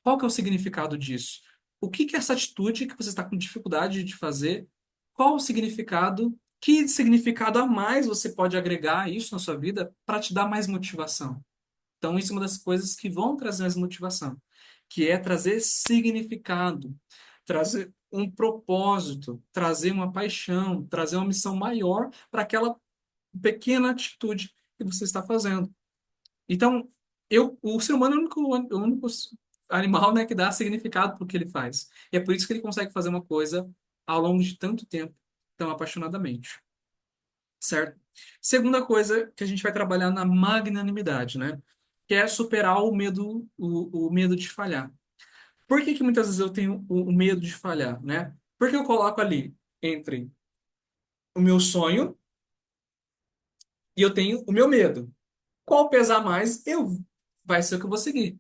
[SPEAKER 1] qual que é o significado disso? O que que é essa atitude que você está com dificuldade de fazer? Qual o significado? Que significado a mais você pode agregar a isso na sua vida para te dar mais motivação? Então, isso é uma das coisas que vão trazer mais motivação, que é trazer significado, trazer um propósito, trazer uma paixão, trazer uma missão maior para aquela pequena atitude que você está fazendo. Então, o ser humano é o único animal, né, que dá significado para o que ele faz. E é por isso que ele consegue fazer uma coisa ao longo de tanto tempo, tão apaixonadamente, certo? Segunda coisa que a gente vai trabalhar na magnanimidade, né? Que é superar o medo de falhar. Por que que muitas vezes eu tenho o medo de falhar, né? Porque eu coloco ali entre o meu sonho e eu tenho o meu medo. Qual pesar mais, vai ser o que eu vou seguir.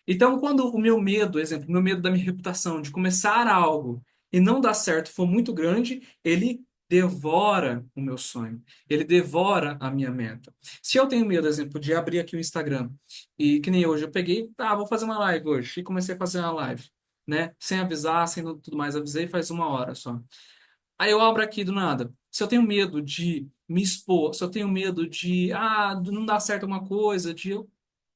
[SPEAKER 1] Então, quando o meu medo, exemplo, o meu medo da minha reputação, de começar algo e não dar certo for muito grande, ele devora o meu sonho, ele devora a minha meta. Se eu tenho medo, exemplo, de abrir aqui o Instagram e que nem hoje eu peguei, vou fazer uma live hoje e comecei a fazer uma live, né? Sem avisar, sem tudo mais, avisei faz uma hora só. Aí eu abro aqui do nada. Se eu tenho medo de me expor, se eu tenho medo de não dar certo alguma coisa, de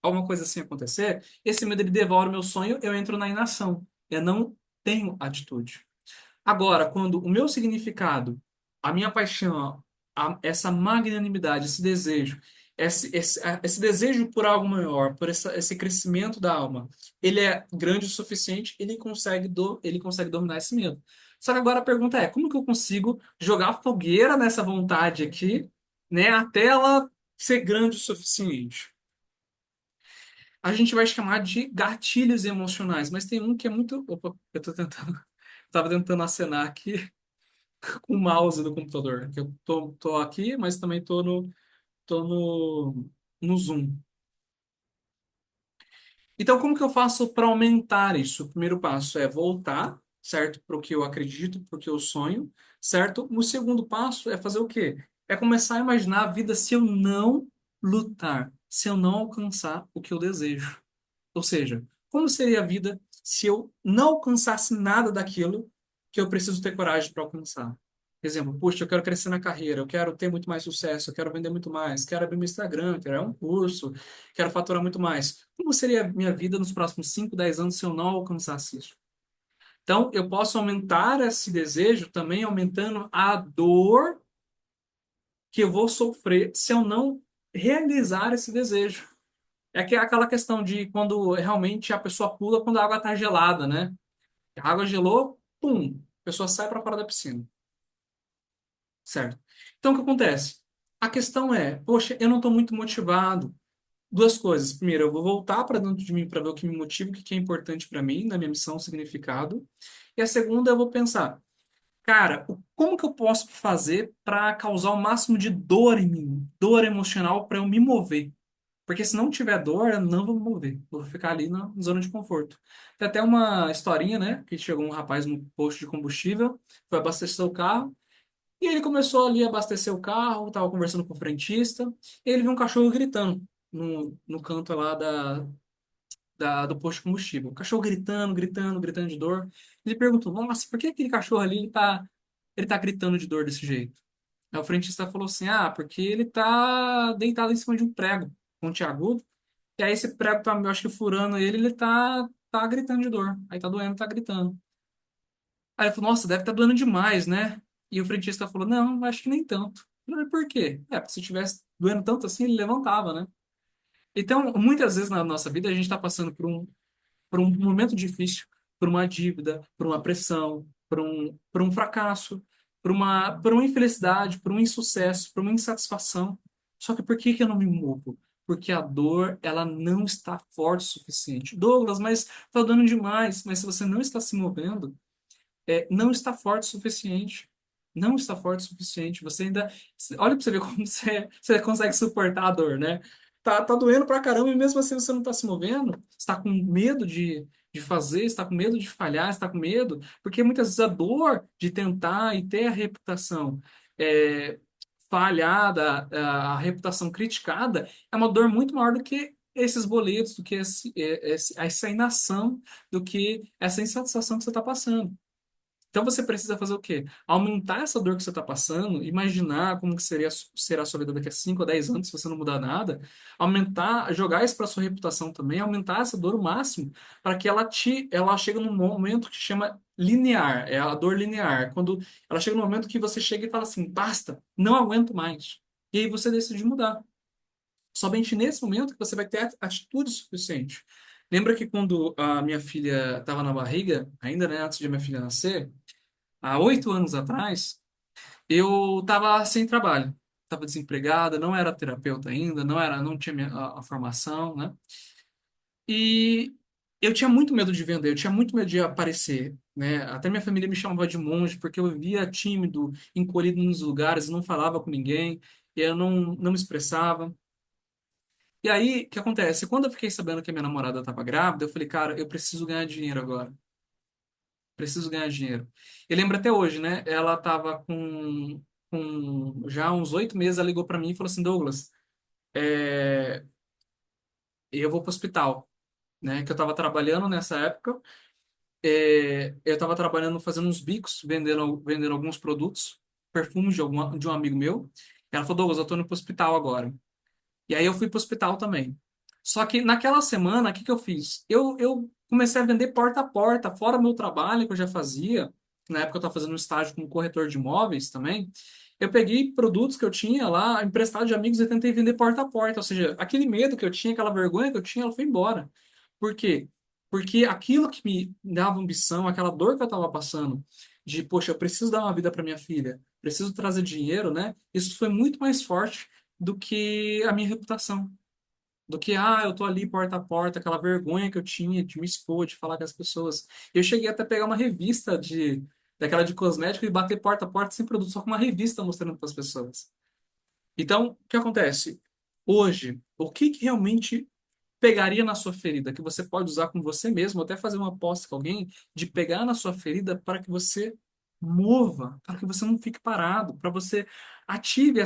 [SPEAKER 1] alguma coisa assim acontecer, esse medo ele devora o meu sonho, eu entro na inação. Eu não tenho atitude. Agora, quando o meu significado, a minha paixão, essa magnanimidade, esse desejo, esse desejo por algo maior, por esse crescimento da alma, ele é grande o suficiente, ele consegue dominar esse medo. Só que agora a pergunta é, como que eu consigo jogar fogueira nessa vontade aqui, né, até ela ser grande o suficiente? A gente vai chamar de gatilhos emocionais, mas tem um que é muito. Opa, eu tô tentando. Tava tentando acenar aqui com o mouse do computador. Que eu tô aqui, mas também tô no Zoom. Então, como que eu faço para aumentar isso? O primeiro passo é voltar, certo? Para o que eu acredito, para o que eu sonho, certo? O segundo passo é fazer o quê? É começar a imaginar a vida se eu não lutar, se eu não alcançar o que eu desejo. Ou seja, como seria a vida se eu não alcançasse nada daquilo que eu preciso ter coragem para alcançar? Exemplo, puxa, eu quero crescer na carreira, eu quero ter muito mais sucesso, eu quero vender muito mais, quero abrir meu Instagram, quero um curso, quero faturar muito mais. Como seria a minha vida nos próximos 5, 10 anos se eu não alcançasse isso? Então, eu posso aumentar esse desejo também aumentando a dor que eu vou sofrer se eu não realizar esse desejo. É que é aquela questão de quando realmente a pessoa pula quando a água está gelada, né? A água gelou, pum, a pessoa sai para fora da piscina, certo? Então, o que acontece? A questão é, poxa, eu não estou muito motivado. Duas coisas. Primeiro, eu vou voltar para dentro de mim para ver o que me motiva, o que é importante para mim, na minha missão, significado. E a segunda, eu vou pensar, cara, como que eu posso fazer para causar o máximo de dor em mim, dor emocional para eu me mover? Porque se não tiver dor, eu não vou me mover. Vou ficar ali na zona de conforto. Tem até uma historinha, né? Que chegou um rapaz no posto de combustível, foi abastecer o carro, e ele começou ali a abastecer o carro, tava conversando com o frentista, e ele viu um cachorro gritando no canto lá do posto de combustível. O cachorro gritando, gritando, gritando de dor. Ele perguntou, nossa, por que aquele cachorro ali, ele tá gritando de dor desse jeito? Aí o frentista falou assim, porque ele tá deitado em cima de um prego pontiagudo, e aí esse prego tá, eu acho que furando ele tá gritando de dor. Aí tá doendo, tá gritando. Aí ele falou, nossa, deve estar doendo demais, né? E o frentista falou, não, acho que nem tanto. Eu falei, por quê? Porque se tivesse doendo tanto assim, ele levantava, né? Então, muitas vezes na nossa vida a gente está passando por um momento difícil, por uma dívida, por uma pressão, por um fracasso, por uma infelicidade, por um insucesso, por uma insatisfação. Só que por que que eu não me movo? Porque a dor, ela não está forte o suficiente. Douglas, mas tá dando demais. Mas se você não está se movendo, não está forte o suficiente. Não está forte o suficiente. Você ainda. Olha pra você ver como você consegue suportar a dor, né? Tá doendo pra caramba e mesmo assim você não tá se movendo. Você tá com medo de fazer, está com medo de falhar, está com medo. Porque muitas vezes a dor de tentar e ter a reputação é, falhada, a reputação criticada, é uma dor muito maior do que esses boletos, do que essa inação, do que essa insatisfação que você está passando. Então você precisa fazer o quê? Aumentar essa dor que você está passando, imaginar como que será a sua vida daqui a 5 ou 10 anos se você não mudar nada, aumentar, jogar isso para sua reputação também, aumentar essa dor o máximo, para que ela chegue num momento que chama linear, é a dor linear, quando ela chega no momento que você chega e fala assim, basta, não aguento mais. E aí você decide mudar. Somente nesse momento que você vai ter atitude suficiente. Lembra que quando a minha filha estava na barriga, ainda, né, antes de minha filha nascer, há 8 anos atrás, eu estava sem trabalho, estava desempregada, não era terapeuta ainda, não tinha a formação, né? E eu tinha muito medo de vender, eu tinha muito medo de aparecer, né? Até minha família me chamava de monge porque eu vivia tímido, encolhido nos lugares, não falava com ninguém, e eu não me expressava. E aí, o que acontece? Quando eu fiquei sabendo que a minha namorada estava grávida, eu falei, cara, eu preciso ganhar dinheiro agora. Preciso ganhar dinheiro. Eu lembro até hoje, né? Ela estava com já uns 8 meses, ela ligou para mim e falou assim, Douglas, é, eu vou para o hospital, né? Que eu estava trabalhando nessa época. Eu estava trabalhando, fazendo uns bicos, vendendo alguns produtos, perfumes de um amigo meu. E ela falou, Douglas, eu tô indo para o hospital agora. E aí eu fui para o hospital também. Só que naquela semana, o que que eu fiz? Eu comecei a vender porta a porta, fora meu trabalho que eu já fazia. Na época eu estava fazendo um estágio como corretor de imóveis também. Eu peguei produtos que eu tinha lá, emprestado de amigos e tentei vender porta a porta. Ou seja, aquele medo que eu tinha, aquela vergonha que eu tinha, ela foi embora. Por quê? Porque aquilo que me dava ambição, aquela dor que eu estava passando, de, poxa, eu preciso dar uma vida para minha filha, preciso trazer dinheiro, né? Isso foi muito mais forte do que a minha reputação. Do que, eu tô ali porta a porta, aquela vergonha que eu tinha de me expor, de falar com as pessoas. Eu cheguei até a pegar uma revista daquela de cosmético e bater porta a porta sem produto, só com uma revista mostrando para as pessoas. Então, o que acontece? Hoje, o que que realmente pegaria na sua ferida, que você pode usar com você mesmo, até fazer uma aposta com alguém, de pegar na sua ferida para que você mova, para que você não fique parado, para você ative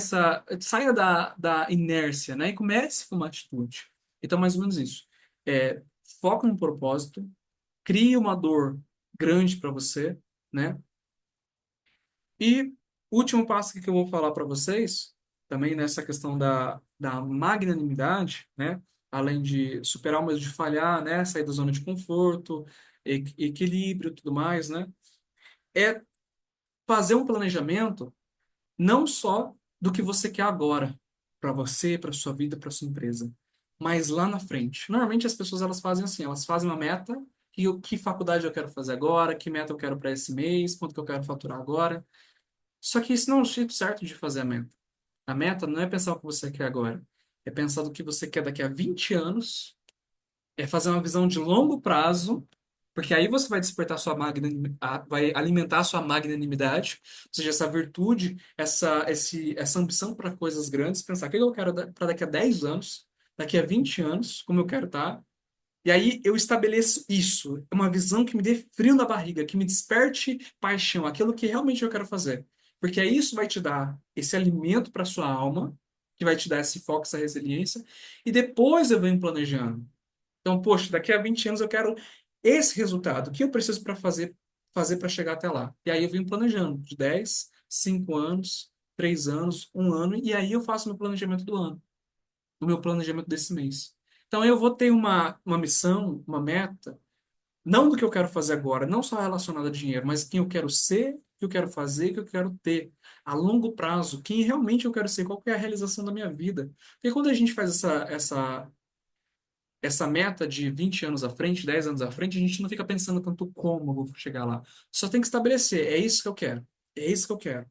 [SPEAKER 1] saia da inércia, né, e comece com uma atitude. Então, mais ou menos isso. É, foca no propósito, crie uma dor grande para você, né, e o último passo que eu vou falar para vocês, também nessa questão da magnanimidade, né? Além de superar o medo de falhar, né? Sair da zona de conforto, equilíbrio e tudo mais, né? É fazer um planejamento não só do que você quer agora, para você, para sua vida, para sua empresa, mas lá na frente. Normalmente as pessoas elas fazem assim, elas fazem uma meta, que faculdade eu quero fazer agora, que meta eu quero para esse mês, quanto que eu quero faturar agora. Só que isso não é o jeito certo de fazer a meta. A meta não é pensar o que você quer agora. É pensar do que você quer daqui a 20 anos. É fazer uma visão de longo prazo, porque aí você vai despertar sua magnanimidade, vai alimentar a sua magnanimidade, ou seja, essa virtude, essa ambição para coisas grandes, pensar o que eu quero para daqui a 10 anos, daqui a 20 anos, como eu quero estar. E aí eu estabeleço isso, uma visão que me dê frio na barriga, que me desperte paixão, aquilo que realmente eu quero fazer. Porque aí isso vai te dar esse alimento para sua alma, que vai te dar esse foco, essa resiliência, e depois eu venho planejando. Então, poxa, daqui a 20 anos eu quero esse resultado. O que eu preciso para fazer para chegar até lá? E aí eu venho planejando de 10, 5 anos, 3 anos, 1 ano, e aí eu faço meu planejamento do ano, o meu planejamento desse mês. Então eu vou ter uma missão, uma meta, não do que eu quero fazer agora, não só relacionada a dinheiro, mas quem eu quero ser, o que eu quero fazer, o que eu quero ter a longo prazo, quem realmente eu quero ser, qual que é a realização da minha vida. Porque quando a gente faz essa essa meta de 20 anos à frente, 10 anos à frente, a gente não fica pensando tanto como eu vou chegar lá. Só tem que estabelecer, é isso que eu quero. É isso que eu quero.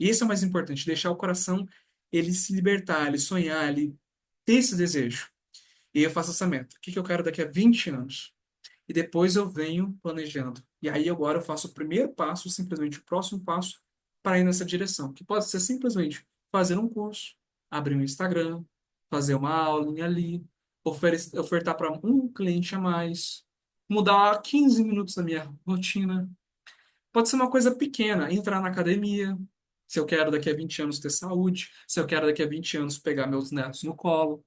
[SPEAKER 1] E isso é o mais importante, deixar o coração ele se libertar, ele sonhar, ele ter esse desejo. E eu faço essa meta. O que que eu quero daqui a 20 anos? E depois eu venho planejando. E aí agora eu faço o primeiro passo, simplesmente o próximo passo para ir nessa direção, que pode ser simplesmente fazer um curso, abrir um Instagram, fazer uma aulinha ali, ofertar para um cliente a mais, mudar 15 minutos da minha rotina. Pode ser uma coisa pequena, entrar na academia, se eu quero daqui a 20 anos ter saúde, se eu quero daqui a 20 anos pegar meus netos no colo,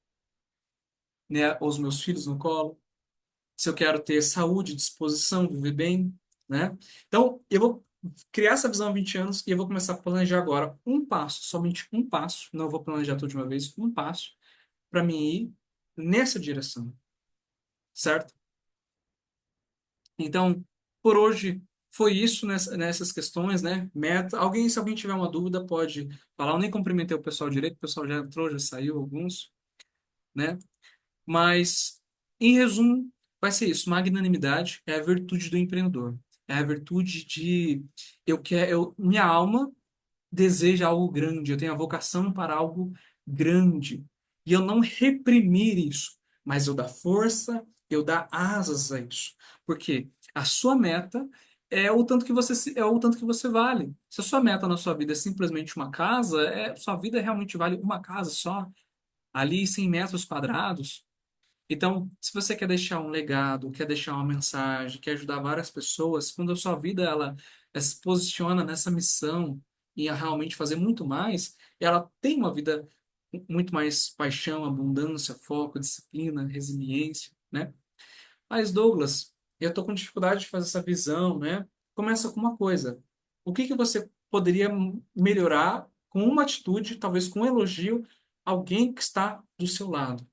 [SPEAKER 1] né, ou os meus filhos no colo, se eu quero ter saúde, disposição, viver bem, né? Então, eu vou criar essa visão há 20 anos e eu vou começar a planejar agora um passo, somente um passo, não vou planejar tudo de uma vez, um passo para mim ir nessa direção, certo? Então, por hoje foi isso nessas questões, né? Meta. Se alguém tiver uma dúvida, pode falar. Eu nem cumprimentei o pessoal direito, o pessoal já entrou, já saiu alguns, né? Mas, em resumo, vai ser isso. Magnanimidade é a virtude do empreendedor. É a virtude de minha alma deseja algo grande, eu tenho a vocação para algo grande. E eu não reprimir isso, mas eu dar força, eu dar asas a isso. Porque a sua meta é o tanto que é o tanto que você vale. Se a sua meta na sua vida é simplesmente uma casa, sua vida realmente vale uma casa só, ali 100 metros quadrados. Então, se você quer deixar um legado, quer deixar uma mensagem, quer ajudar várias pessoas, quando a sua vida ela se posiciona nessa missão e a realmente fazer muito mais, ela tem uma vida com muito mais paixão, abundância, foco, disciplina, resiliência, né? Mas, Douglas, eu estou com dificuldade de fazer essa visão, né? Começa com uma coisa. O que que você poderia melhorar com uma atitude, talvez com um elogio, alguém que está do seu lado?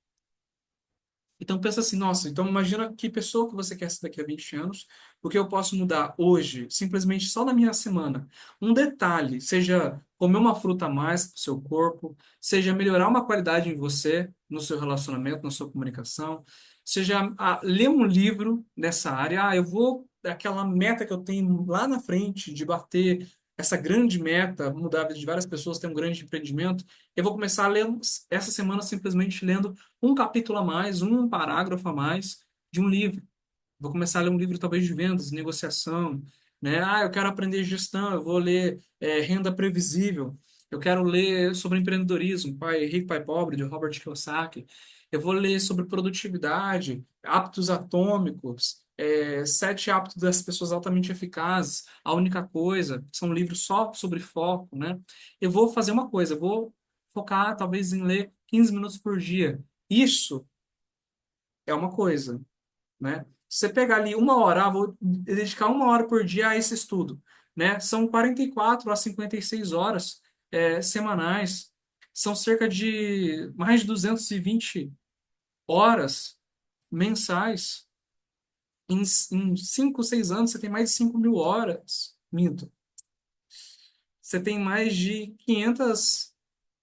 [SPEAKER 1] Então pensa assim, nossa, então imagina que pessoa que você quer ser daqui a 20 anos, o que eu posso mudar hoje, simplesmente só na minha semana. Um detalhe, seja comer uma fruta a mais para o seu corpo, seja melhorar uma qualidade em você, no seu relacionamento, na sua comunicação, seja ler um livro nessa área. Eu vou, aquela meta que eu tenho lá na frente de bater essa grande meta, mudar a vida de várias pessoas, ter um grande empreendimento, eu vou começar a ler essa semana simplesmente lendo um capítulo a mais, um parágrafo a mais de um livro. Vou começar a ler um livro talvez de vendas, negociação, né? Eu quero aprender gestão, eu vou ler Renda Previsível. Eu quero ler sobre empreendedorismo, Pai Rico, Pai Pobre, de Robert Kiyosaki. Eu vou ler sobre produtividade, hábitos atômicos, Sete Hábitos das Pessoas Altamente Eficazes, A Única Coisa, são livros só sobre foco, né? Eu vou fazer uma coisa, eu vou focar talvez em ler 15 minutos por dia. Isso é uma coisa, né? Se você pegar ali uma hora, vou dedicar uma hora por dia a esse estudo, né? São 44 a 56 horas semanais, são cerca de mais de 220 horas mensais. Em 5, 6 anos, você tem mais de 5.000 horas. Minto. Você tem mais de 500.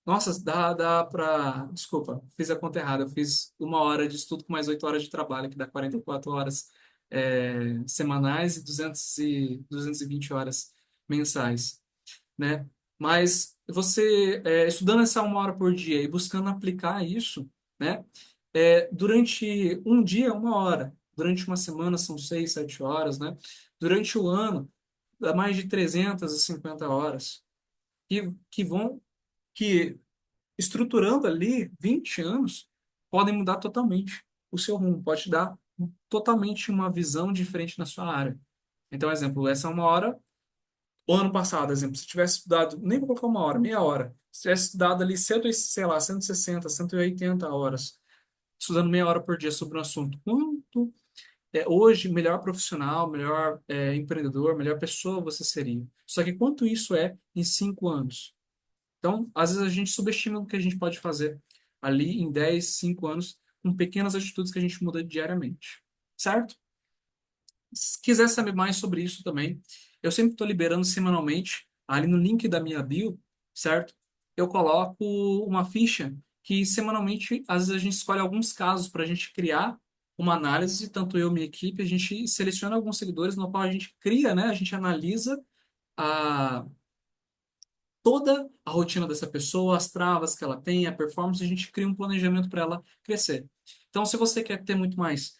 [SPEAKER 1] Nossa, dá pra. Desculpa, fiz a conta errada. Eu fiz uma hora de estudo com mais 8 horas de trabalho, que dá 44 horas semanais e 220 horas mensais, né? Mas você, estudando essa uma hora por dia e buscando aplicar isso, né? Durante um dia, uma hora. Durante uma semana, são 6, 7 horas, né? Durante o ano, dá mais de 350 horas. Que vão. Que estruturando ali 20 anos, podem mudar totalmente o seu rumo, pode dar totalmente uma visão diferente na sua área. Então, exemplo, essa é uma hora, o ano passado, exemplo, se tivesse estudado, nem vou colocar uma hora, meia hora, se tivesse estudado ali, sei lá, 160, 180 horas, estudando meia hora por dia sobre um assunto, quanto hoje, melhor profissional, melhor empreendedor, melhor pessoa você seria. Só que quanto isso é em 5 anos? Então, às vezes a gente subestima o que a gente pode fazer ali em 10, 5 anos, com pequenas atitudes que a gente muda diariamente. Certo? Se quiser saber mais sobre isso também, eu sempre estou liberando semanalmente, ali no link da minha bio, certo? Eu coloco uma ficha que semanalmente, às vezes a gente escolhe alguns casos para a gente criar uma análise, tanto eu e minha equipe, a gente seleciona alguns seguidores no qual a gente cria, né? A gente analisa a toda a rotina dessa pessoa, as travas que ela tem, a performance, a gente cria um planejamento para ela crescer. Então, se você quer ter muito mais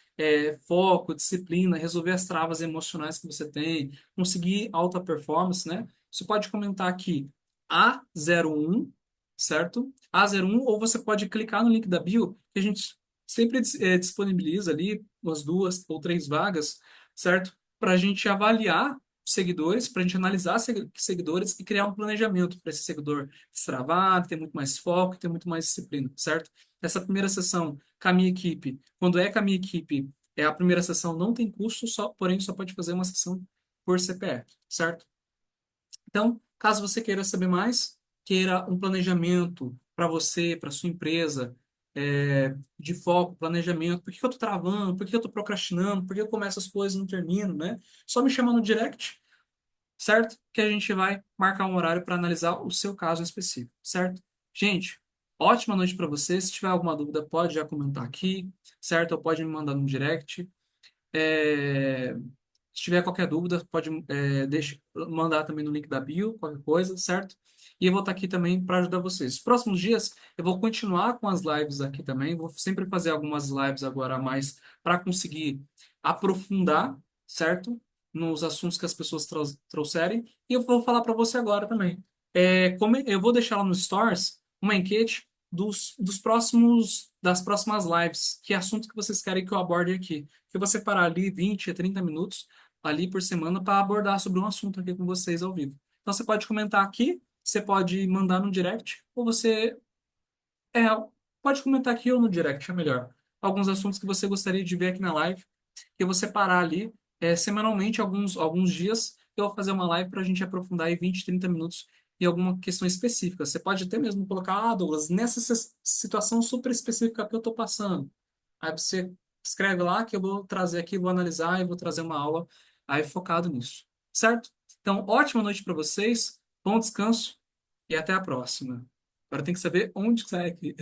[SPEAKER 1] foco, disciplina, resolver as travas emocionais que você tem, conseguir alta performance, né? Você pode comentar aqui A01, certo? A01, ou você pode clicar no link da bio, que a gente sempre disponibiliza ali umas duas ou três vagas, certo? Para a gente avaliar seguidores, para a gente analisar seguidores e criar um planejamento para esse seguidor destravar, ter muito mais foco, ter muito mais disciplina, certo? Essa primeira sessão com a minha equipe, quando é com a minha equipe, a primeira sessão não tem custo, só, porém só pode fazer uma sessão por CPF, certo? Então, caso você queira saber mais, queira um planejamento para você, para sua empresa, de foco, planejamento, por que eu estou travando, por que eu estou procrastinando, por que eu começo as coisas e não termino, né? Só me chama no direct, certo? Que a gente vai marcar um horário para analisar o seu caso específico, certo? Gente, ótima noite para você. Se tiver alguma dúvida, pode já comentar aqui, certo? Ou pode me mandar no direct. É, Se tiver qualquer dúvida, pode mandar também no link da bio, qualquer coisa, certo? E eu vou estar aqui também para ajudar vocês. Nos próximos dias, eu vou continuar com as lives aqui também. Vou sempre fazer algumas lives agora a mais para conseguir aprofundar, certo? Nos assuntos que as pessoas trouxerem. E eu vou falar para você agora também. Eu vou deixar lá no Stories uma enquete das próximas lives. Que assunto que vocês querem que eu aborde aqui? Que eu vou separar ali 20 a 30 minutos ali por semana para abordar sobre um assunto aqui com vocês ao vivo. Então você pode comentar aqui, você pode mandar no direct, ou você é, pode comentar aqui ou no direct, é melhor. Alguns assuntos que você gostaria de ver aqui na live, que eu vou separar ali semanalmente, alguns dias, eu vou fazer uma live para a gente aprofundar aí 20, 30 minutos em alguma questão específica. Você pode até mesmo colocar, Douglas, nessa situação super específica que eu estou passando. Aí você escreve lá que eu vou trazer aqui, vou analisar e vou trazer uma aula aí focado nisso. Certo? Então, ótima noite para vocês, bom descanso e até a próxima. Agora tem que saber onde sai aqui.